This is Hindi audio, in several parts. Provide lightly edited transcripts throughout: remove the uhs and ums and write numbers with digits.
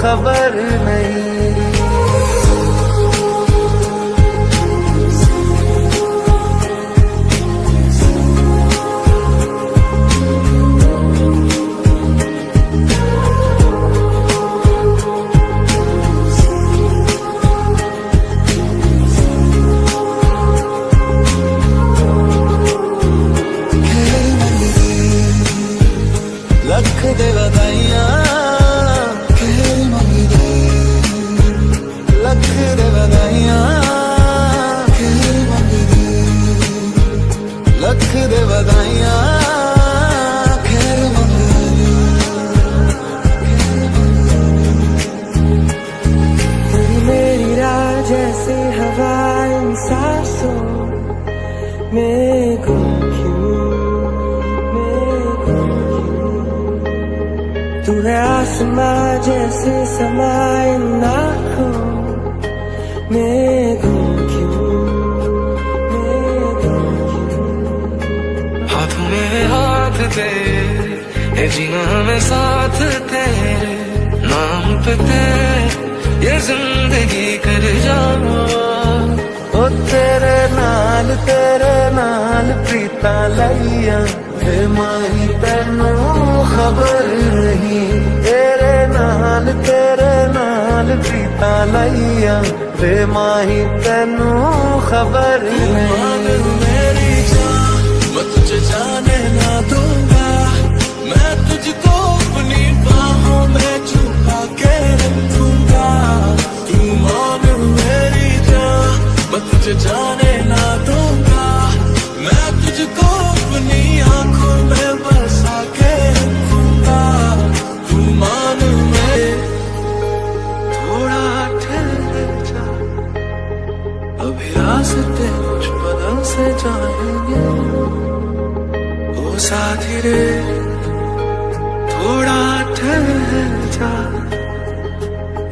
खबर नहीं। लख दे बधाइयां लख दे बधाइयां लख दे बधाइयां खैर तेरी मेरी राह जैसे हवा इन सांसों में गुम तू है आसमां जैसे समा इन आँखों में गुम क्यों हाथ में हाथ तेरे जीना में साथ तेरे नाम पे तेरे ये जिंदगी कर जाओ। ओ तेरे नाल प्रीता लइया वे माही तेनू खबर नहीं। तेरे नाल प्रीता लइया वे माही तेनू खबर नहीं। मेरी जान मैं तुझे जाने ना दूंगा, मैं तुझको अपनी बाहों में छुपा के रखूंगा। तू मान मेरी जान मैं तुझे जाने ना दूंगा, मैं तुझको अपनी आंखों में बसा के रखूंगा। तू मान मेरे थोड़ा ठहर जा, अभी रास्ते कुछ बदल से जाएंगे। ओ साथी रे थोड़ा ठहर जा,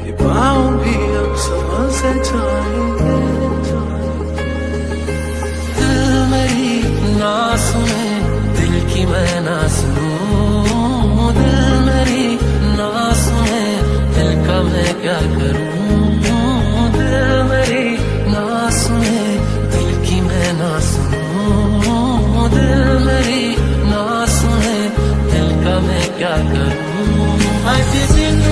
ये पाँव भी अब समझ से जाएंगे। ना सुने दिल की मैं ना सुनूं, दिल मेरी ना सुने दिल का मैं क्या करूं। दिल मेरी ना सुने दिल की मैं ना सुनूं, दिल मेरी ना सुने दिल का मैं क्या करूं। आज दिन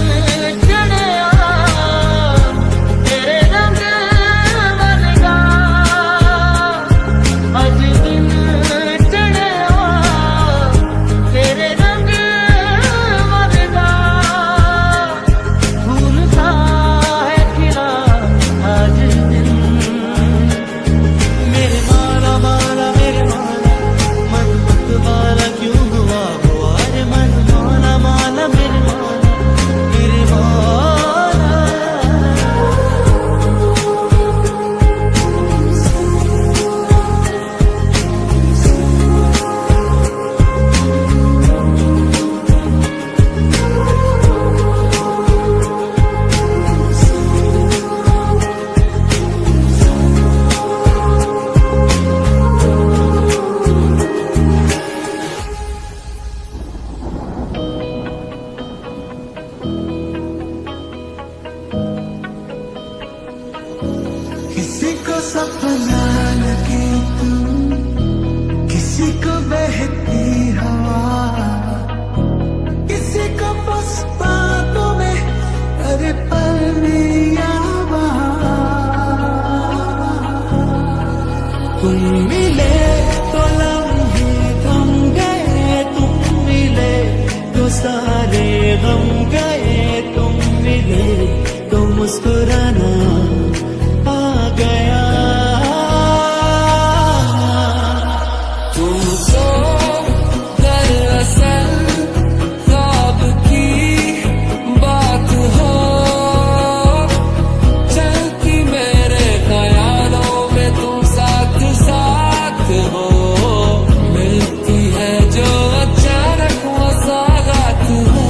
किसी को सपना लगे तू, किसी को बहती हवा, किसी को बस बातों में अरे पल में या तुम मिले तो लम्हे थम गए, तुम मिले तो सारे गम गए। तुम मिले तो मुस्कुराना आ गया। तुमको दरअसल ख्वाब की बात हो, चलती मेरे ख्यालों में तुम साथ साथ हो। मिलती है जो अचानक वो सौगात हो।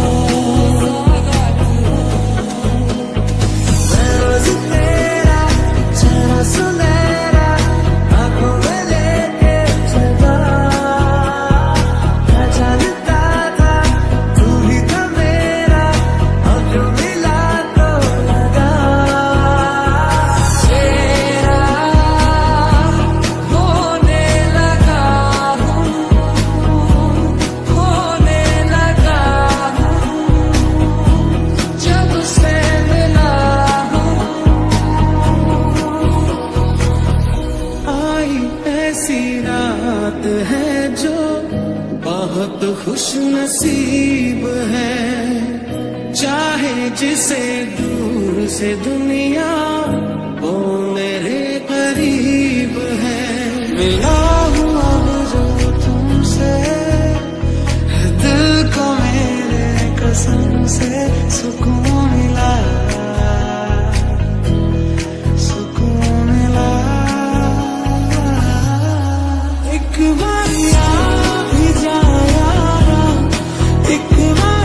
मैं रोज नसीब है, चाहे जिसे दूर से दुनिया वो मेरे करीब है। मिला हुआ जो तुमसे दिल को मेरे कसम से सुकून मिला, सुकून मिला। एक बार याद भी जाया, एक बार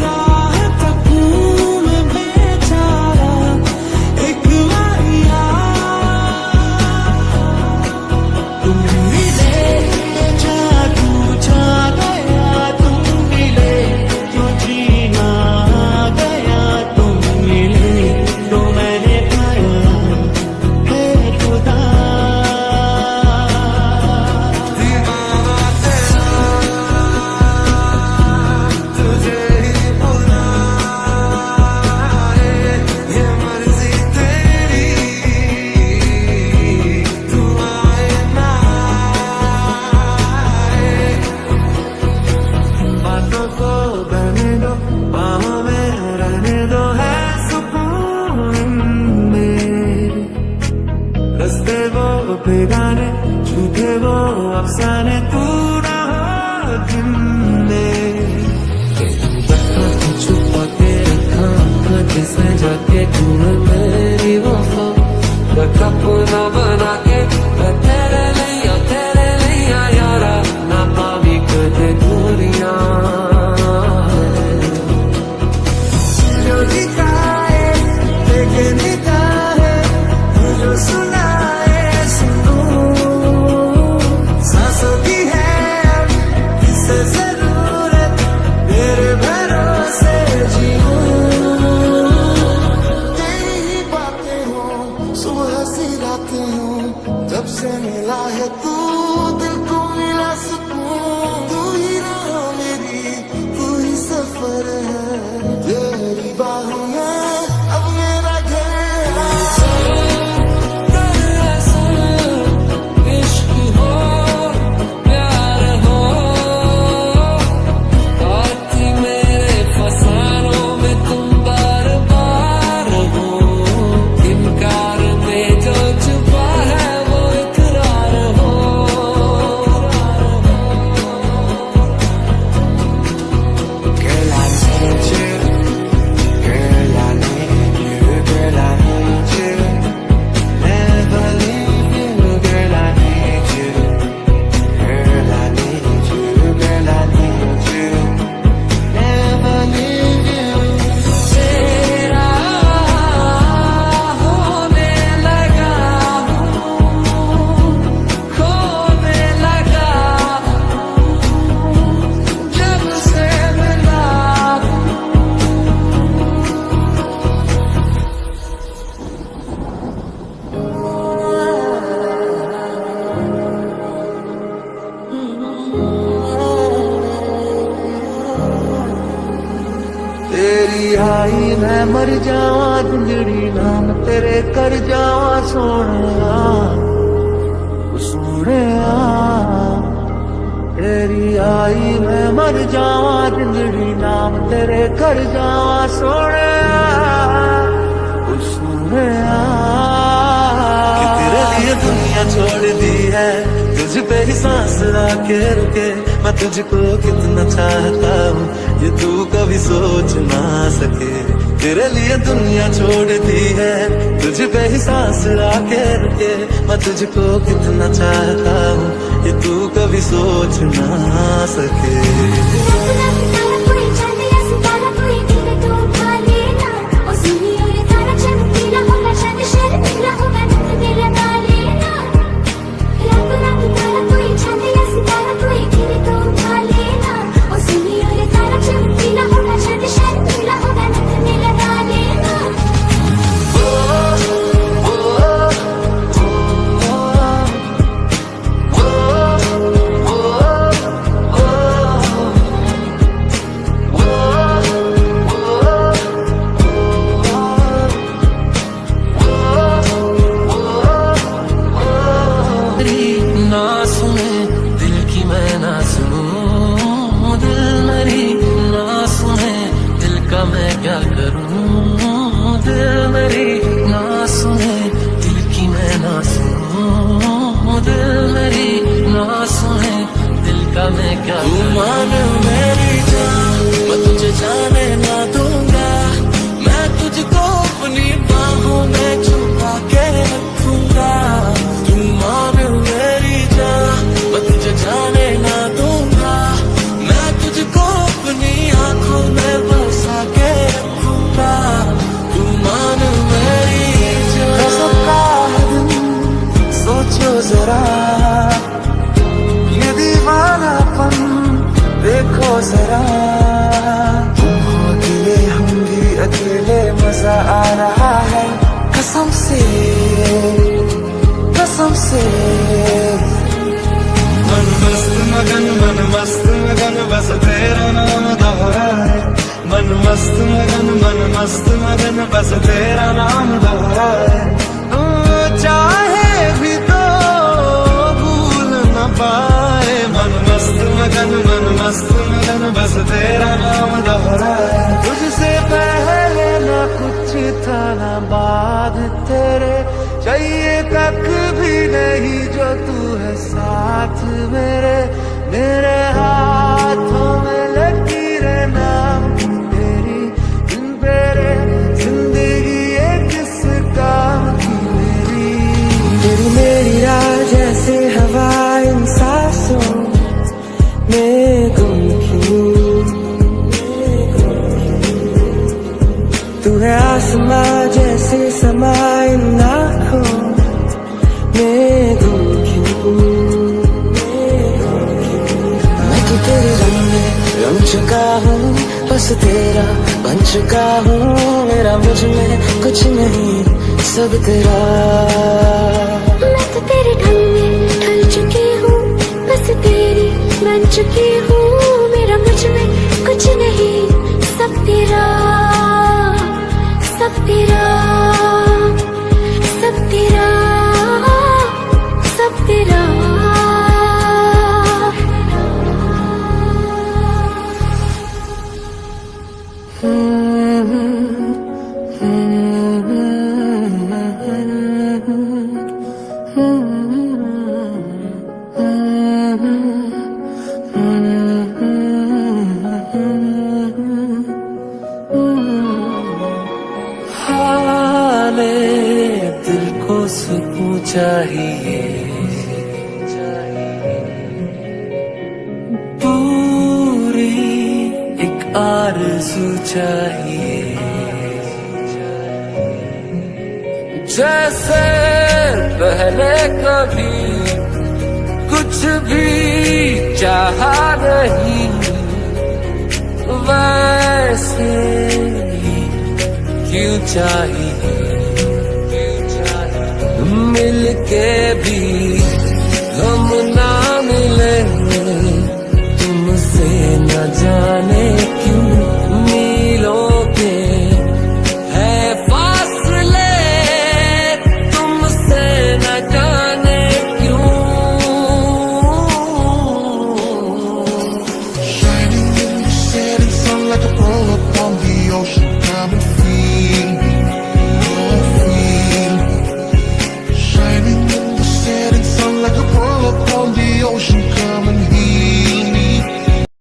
राह तकूं मैं बेचारा, एक बार तुम मिले जादू छा गया, तुम मिले जो जीना गया, तुम मिले तो मैंने पाया है खुदा। दीवाना तेरा तुझे ही बुलाए, ये मर्जी तेरी तू आए ना आए। बातों को बहने दो, बाहों में रहने दो, है सुकून में। रस्ते वो बेगाने, झूठे वो अफसाने, तू रहा दिन में। छुपा के रखा जिसमें जाके तू मेरी वफा, अपना बना के तेरे लिया यारा, ना पावी कदे दूरियां। जो दिखाए लेके निगाहे, जो सुनाए सुनूं, सांसों की है अब किसे जरूरत, तेरे भरोसे जीऊं। तेरी ही बातें हो, सुबह सी रातें हो, जब से मिला है तू दिल को मिला सुकून। तू ही राह मेरी, तू ही सफर है, तेरी बाहों में अब मेरा घेरा। इश्क हो प्यार हो, आती मेरे फसानों में तुम बार बार हो। इनकार में जो छुपा है वो इकरार हो। Girl, I need you. Girl, I need you. Girl, I need you. Never leave you. Girl, I need you. Girl, I need you. Girl, I need you. Never leave you. तेरा होने लगा हूँ, खोने लगा हूँ, जब से मिला तेरी आई मैं मर जावा, जिंदड़ी नाम तेरे कर जावा सोहणिया, सोहणिया। तेरी आई मैं मर जावा, जिंदड़ी नाम तेरे कर जावा सोहणिया, सोहणिया। कि तेरे लिए दुनिया छोड़ दी है, तुझ पे ही सांस आके रुके। मैं तुझको कितना चाहता हूँ ये तू कभी सोच ना सके। तेरे लिए दुनिया छोड़ दी है, तुझ पे ही सांस आके रुके। मैं तुझको कितना चाहता हूँ ये तू कभी सोच ना सके। क्या तू मान मेरी जान, मैं तुझे जाने ना दूंगा, मैं तुझको अपनी बाहों में छुपा के रखूंगा। तू मान मेरी जान, मैं तुझे जाने ना दूंगा, मैं तुझको अपनी आंखों में बसा के रखूंगा। तू मान मेरी जान। सोचो जरा ये दीवानापन देखो जरा, तुम हो अकेले हम भी अकेले, मजा आ रहा है कसम से कसम से। मन मस्त मगन बस तेरा नाम दोहराए, मन मस्त मगन बस तेरा नाम दोहराए। चाहे भी तो भूल न पाए, मन मस्त मगन बस तेरा नाम दोहराए। तुझसे पहले ना कुछ था ना बाद तेरे, चाहिए तक भी नहीं जो तू है साथ मेरे। मेरे हाथों में लकीरें नाम तेरी, बिन तेरे जिंदगी ये किस काम की मेरी। तेरी मेरी राह जैसे हवा इन सांसों में गुम क्यों, तू है आसमां जैसे समा इन आँखों में गुम क्यों। मैं तो तेरे रंग में रंग चुका हूँ, बस तेरा बन चुका हूँ, मेरा मुझ में कुछ नहीं सब तेरा। मैं तो तेरे ढंग में ढल चुकी हूँ, बस तेरी बन चुकी हूँ, मेरा मुझ में कुछ नहीं सब तेरा, सब तेरा, सब तेरा, सब तेरा। हाले दिल को सुकून चाहिए, पूरी एक आरज़ू चाहिए, जैसे पहले कभी कुछ भी चाहा नहीं, वैसे क्यों चाहिए, मिलके भी हम ना मिले, तुमसे न जाने क्यों मीलों के है फासले, तुमसे न जाने क्यों। Shining in the setting sun like a pearl upon the ocean, coming